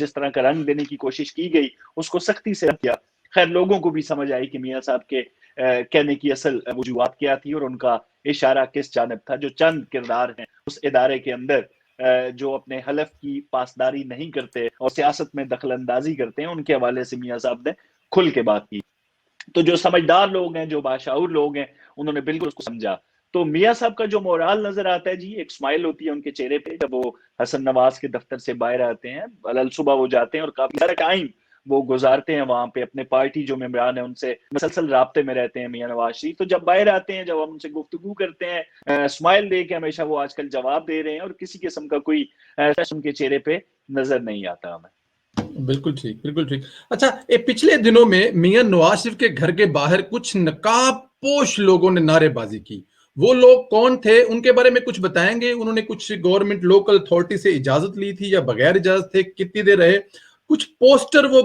جس طرح کا رنگ دینے کی کوشش کی گئی اس کو سختی سے کیا. خیر لوگوں کو بھی سمجھ آئی کہ میاں صاحب کے کہنے کی اصل وجوہات کیا تھی اور ان کا اشارہ کس جانب تھا. جو چند کردار ہیں اس ادارے کے اندر جو اپنے حلف کی پاسداری نہیں کرتے اور سیاست میں دخل اندازی کرتے ہیں, ان کے حوالے سے میاں صاحب نے کھل کے بات کی. تو جو سمجھدار لوگ ہیں, جو باشعور لوگ ہیں, انہوں نے بالکل اس کو سمجھا. تو میاں صاحب کا جو مورال نظر آتا ہے جی, ایک اسمائل ہوتی ہے ان کے چہرے پہ جب وہ حسن نواز کے دفتر سے باہر آتے ہیں. صبح وہ جاتے ہیں اور کافی سارا ٹائم وہ گزارتے ہیں وہاں پہ, اپنے پارٹی جو ممبران ہیں ان سے مسلسل رابطے میں رہتے ہیں میاں نواز شریف. تو جب باہر آتے ہیں, جب ہم ان سے گفتگو کرتے ہیں, اسمائل دے کے ہمیشہ وہ آج کل جواب دے رہے ہیں اور کسی قسم کا کوئی ان کے چہرے پہ نظر نہیں آتا ہمیں. بالکل ٹھیک, بالکل ٹھیک. اچھا, پچھلے دنوں میں میاں نواز شریف کے گھر کے باہر کچھ نقاب پوش لوگوں نے نعرے بازی کی. وہ لوگ کون تھے, ان کے بارے میں کچھ بتائیں گے؟ انہوں نے کچھ گورنمنٹ لوکل اتھارٹی سے اجازت لی تھی یا بغیر اجازت تھے؟ کتنی دیر رہے؟ کچھ پوسٹر وہ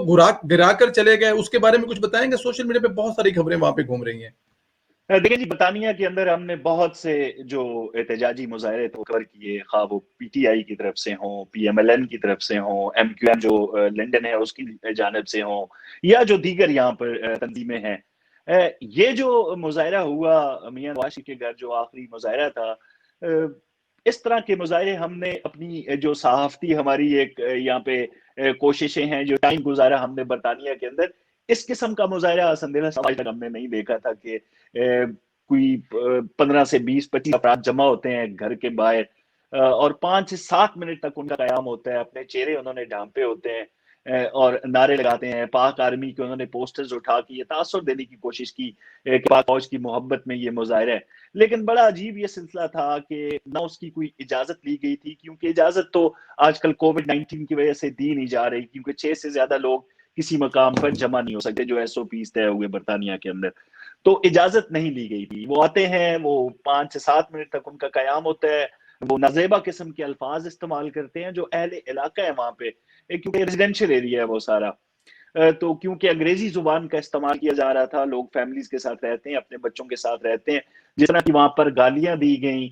گرا کر چلے گئے, اس کے بارے میں کچھ بتائیں گے؟ سوشل میڈیا پہ بہت ساری خبریں وہاں پہ گھوم رہی ہیں. دیکھیں جی, برطانیہ کے اندر ہم نے بہت سے جو احتجاجی مظاہرے تو کور کیے, خواہ وہ پی ٹی آئی کی طرف سے ہوں, پی ایم ایل این کی طرف سے ہوں, ایم کیو ایم جو لنڈن ہے اس کی جانب سے ہوں, یا جو دیگر یہاں پر تنظیمیں ہیں. یہ جو مظاہرہ ہوا میاں نواز شریف کے گھر, جو آخری مظاہرہ تھا, اس طرح کے مظاہرے ہم نے اپنی جو صحافتی ہماری ایک یہاں پہ کوششیں ہیں, جو ٹائم گزارا ہم نے برطانیہ کے اندر, اس قسم کا مظاہرہ سندیلا سماج تک ہم نے نہیں دیکھا تھا کہ کوئی 15 سے 20-25 افراد جمع ہوتے ہیں گھر کے باہر اور 5 سے 7 منٹ تک ان کا قیام ہوتا ہے. اپنے چہرے انہوں نے ڈھانپے ہوتے ہیں اور نعرے لگاتے ہیں. پاک آرمی کے انہوں نے پوسٹرز اٹھا کے یہ تاثر دینے کی کوشش کی کہ پاک فوج کی محبت میں یہ مظاہرہ ہے. لیکن بڑا عجیب یہ سلسلہ تھا کہ نہ اس کی کوئی اجازت لی گئی تھی, کیونکہ اجازت تو آج کل کووڈ-19 کی وجہ سے دی نہیں جا رہی, کیونکہ 6 سے زیادہ لوگ کسی مقام پر جمع نہیں ہو سکتے جو ایس او پیز طے ہوئے برطانیہ کے اندر. تو اجازت نہیں لی گئی تھی. وہ آتے ہیں, وہ 5 سے 7 منٹ تک ان کا قیام ہوتا ہے. وہ نازیبا قسم کے الفاظ استعمال کرتے ہیں جو اہل علاقہ ہے وہاں پہ, کیونکہ ریزیڈینشل ایریا ہے وہ سارا, تو کیونکہ انگریزی زبان کا استعمال کیا جا رہا تھا, لوگ فیملیز کے ساتھ رہتے ہیں, اپنے بچوں کے ساتھ رہتے ہیں. جس طرح کی وہاں پر گالیاں دی گئیں,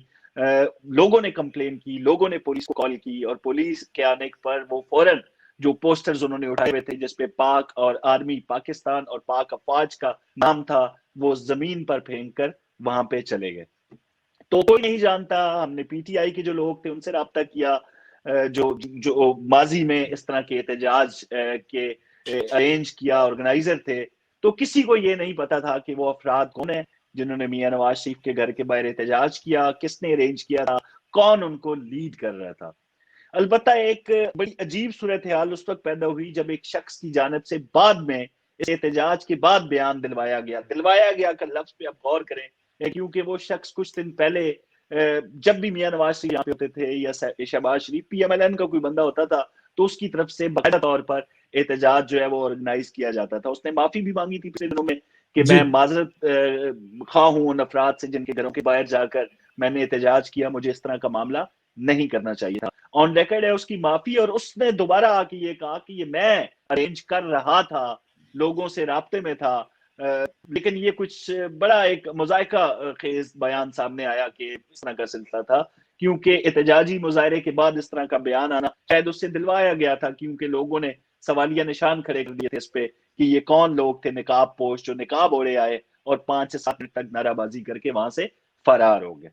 لوگوں نے کمپلین کی, لوگوں نے پولیس کو کال کی, اور پولیس کے آنے پر وہ فوراً جو پوسٹرز انہوں نے اٹھائے ہوئے تھے جس پہ پاک اور آرمی پاکستان اور پاک افواج کا نام تھا, وہ زمین پر پھینک کر وہاں پہ چلے گئے. تو کوئی نہیں جانتا. ہم نے پی ٹی آئی کے جو لوگ تھے ان سے رابطہ کیا, جو ماضی میں اس طرح کے احتجاج کے ارینج کیا, آرگنائزر تھے, تو کسی کو یہ نہیں پتا تھا کہ وہ افراد کون ہیں جنہوں نے میاں نواز شریف کے گھر کے باہر احتجاج کیا, کس نے ارینج کیا تھا, کون ان کو لیڈ کر رہا تھا. البتہ ایک بڑی عجیب صورتحال اس وقت پیدا ہوئی جب ایک شخص کی جانب سے بعد میں اس احتجاج کے بعد بیان دلوایا گیا کا لفظ پہ آپ غور کریں, کیونکہ وہ شخص کچھ دن پہلے جب بھی میاں نواز شریف یہاں پہ ہوتے تھے یا شہباز شریف, پی ایم ایل این کا کوئی بندہ ہوتا تھا, تو اس کی طرف سے باقاعدہ طور پر احتجاج جو ہے وہ آرگنائز کیا جاتا تھا. اس نے معافی بھی مانگی تھی پچھلے دنوں میں کہ میں معذرت خواہ ہوں ان افراد سے جن کے گھروں کے باہر جا کر میں نے احتجاج کیا, مجھے اس طرح کا معاملہ نہیں کرنا چاہیے تھا. آن ریکارڈ ہے اس کی معافی, اور اس نے دوبارہ آ کے یہ کہا کہ یہ میں ارینج کر رہا تھا, لوگوں سے رابطے میں تھا. لیکن یہ کچھ بڑا ایک مذائقہ خیز بیان سامنے آیا کہ اس طرح کا سلسلہ تھا, کیونکہ احتجاجی مظاہرے کے بعد اس طرح کا بیان آنا شاید اس سے دلوایا گیا تھا, کیونکہ لوگوں نے سوالیہ نشان کھڑے کر دیے تھے اس پہ کہ یہ کون لوگ تھے نقاب پوش جو نقاب اوڑے آئے اور 5 سے 7 منٹ تک نعرہ بازی کر کے وہاں سے فرار ہو گئے.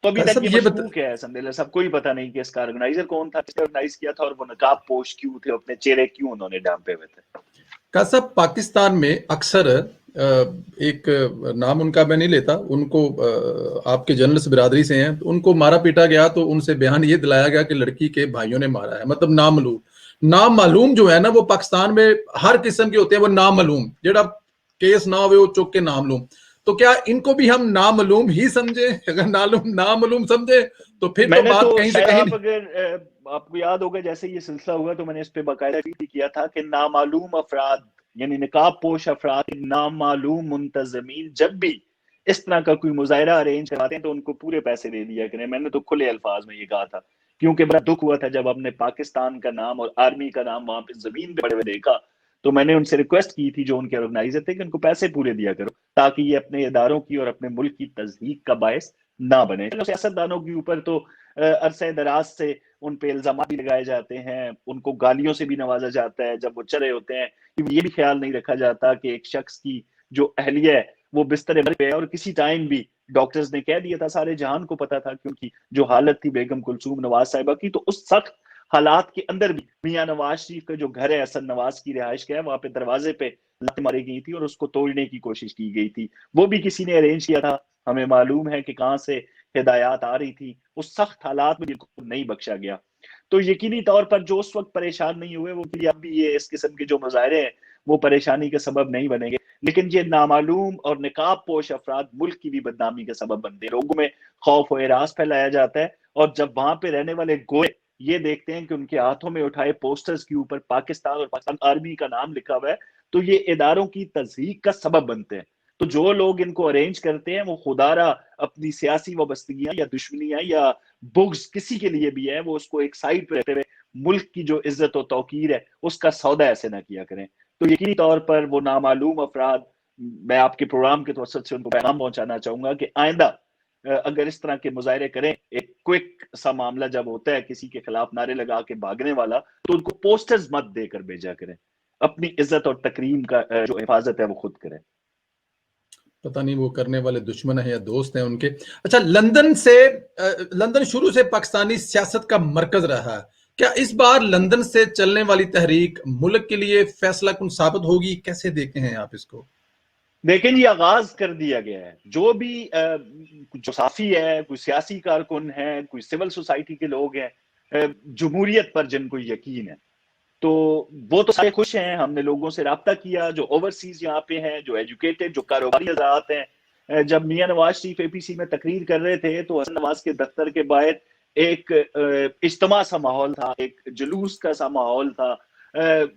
تو ابھی تک یہ مشکوک ہے سندیلا صاحب, کوئی پتہ نہیں کہ اس کا آرگنائزر کون تھا, کس نے آرگنائز کیا تھا, اور وہ نقاب پوش کیوں تھے, اپنے چہرے کیوں انہوں نے ڈھانپے ہوئے تھے. صاحب پاکستان میں اکثر ایک نام ان کا میں نہیں لیتا, ان کو آپ کے جرنلسٹ برادری سے ہیں, ان کو مارا پیٹا گیا تو ان سے بیان یہ دلایا گیا کہ لڑکی کے بھائیوں نے مارا ہے, مطلب نامعلوم جو ہے نا وہ پاکستان میں ہر قسم کے ہوتے ہیں, وہ نامعلوم جڑا کیس نہ ہوئے وہ چک کے نامعلوم. تو کیا ان کو بھی ہم نامعلوم ہی سمجھیں؟ اگر نامعلوم سمجھے تو پھر تو بات کہیں سے کہیں اگر آپ کو یاد ہوگا جیسے یہ سلسلہ ہوا تو میں نے اس پہ باقاعدہ ٹویٹ کیا تھا کہ نامعلوم افراد یعنی نقاب پوش افراد, نامعلوم منتظمین جب بھی اس طرح کا کوئی مظاہرہ ارینج کراتے ہیں تو ان کو پورے پیسے دے دیا کریں. میں نے تو کھلے الفاظ میں یہ کہا تھا, کیونکہ بڑا دکھ ہوا تھا جب ہم نے پاکستان کا نام اور آرمی کا نام وہاں پہ زمین پہ پڑے ہوئے دیکھا, تو میں نے ان سے ریکویسٹ کی تھی جو ان کے آرگنائزر تھے کہ ان کو پیسے پورے دیا کرو تاکہ یہ اپنے اداروں کی اور اپنے ملک کی تضحیک کا باعث نہ بنے. سیاست دانوں کے اوپر تو عرصہ دراز سے ان پہ الزامات بھی لگائے جاتے ہیں, ان کو گالیوں سے بھی نوازا جاتا ہے جب وہ چرے ہوتے ہیں. یہ بھی خیال نہیں رکھا جاتا کہ ایک شخص کی جو اہلیہ ہے وہ بستر مرگ پہ ہے, اور کسی ٹائم بھی ڈاکٹرز نے کہہ دیا تھا, سارے جہان کو پتا تھا کیونکہ جو حالت تھی بیگم کلثوم نواز صاحبہ کی, تو اس سخت حالات کے اندر بھی میاں نواز شریف کا جو گھر ہے حسن نواز کی رہائش کا ہے, وہاں پہ دروازے پہ لاتیں ماری گئی تھی اور اس کو توڑنے کی کوشش کی گئی تھی. وہ بھی کسی نے ارینج کیا تھا, ہمیں معلوم ہے کہ کہاں سے ہدایات آ رہی تھی. اس سخت حالات میں بالکل نہیں بخشا گیا. تو یقینی طور پر جو اس وقت پریشان نہیں ہوئے, وہ اب بھی یہ اس قسم کے جو مظاہرے ہیں وہ پریشانی کا سبب نہیں بنیں گے. لیکن یہ نامعلوم اور نقاب پوش افراد ملک کی بھی بدنامی کا سبب بنتے ہیں. لوگوں میں خوف و ہراس پھیلایا جاتا ہے, اور جب وہاں پہ رہنے والے گوئے یہ دیکھتے ہیں کہ ان کے ہاتھوں میں اٹھائے پوسٹرز کے اوپر پاکستان اور پاکستان آرمی کا نام لکھا ہوا ہے, تو یہ اداروں کی تضحیک کا سبب بنتے ہیں. تو جو لوگ ان کو ارینج کرتے ہیں وہ خدارا اپنی سیاسی وابستگیاں یا دشمنیاں یا بغض کسی کے لیے بھی ہے, وہ اس کو ایک سائڈ پہ رہتے ہوئے ملک کی جو عزت و توقیر ہے اس کا سودا ایسے نہ کیا کریں. تو یقینی طور پر وہ نامعلوم افراد, میں آپ کے پروگرام کے توسط سے ان کو پیغام پہنچانا چاہوں گا کہ آئندہ اگر اس طرح کے مظاہرے کریں, ایک کوئک سا معاملہ جب ہوتا ہے کسی کے خلاف نعرے لگا کے بھاگنے والا, تو ان کو پوسٹرز مت دے کر بھیجا کریں. اپنی عزت اور تکریم کا جو حفاظت ہے وہ خود کریں. پتہ نہیں وہ کرنے والے دشمن ہیں یا دوست ہیں ان کے. اچھا, لندن شروع سے پاکستانی سیاست کا مرکز رہا ہے. کیا اس بار لندن سے چلنے والی تحریک ملک کے لیے فیصلہ کن ثابت ہوگی؟ کیسے دیکھتے ہیں آپ اس کو؟ لیکن یہ آغاز کر دیا گیا ہے. جو بھی جو صحافی ہے, کوئی سیاسی کارکن ہے, کوئی سول سوسائٹی کے لوگ ہیں, جمہوریت پر جن کو یقین ہے, تو وہ تو سارے خوش ہیں. ہم نے لوگوں سے رابطہ کیا جو اوورسیز یہاں پہ ہیں, جو ایجوکیٹڈ, جو کاروباری حضرات ہیں. جب میاں نواز شریف اے پی سی میں تقریر کر رہے تھے تو حسن نواز کے دفتر کے باہر ایک اجتماع سا ماحول تھا, ایک جلوس کا سا ماحول تھا.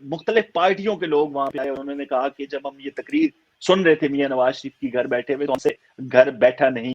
مختلف پارٹیوں کے لوگ وہاں پہ آئے. انہوں نے کہا کہ جب ہم یہ تقریر سن رہے تھے میاں نواز شریف کی گھر بیٹھے ہوئے, تو ہم سے گھر بیٹھا نہیں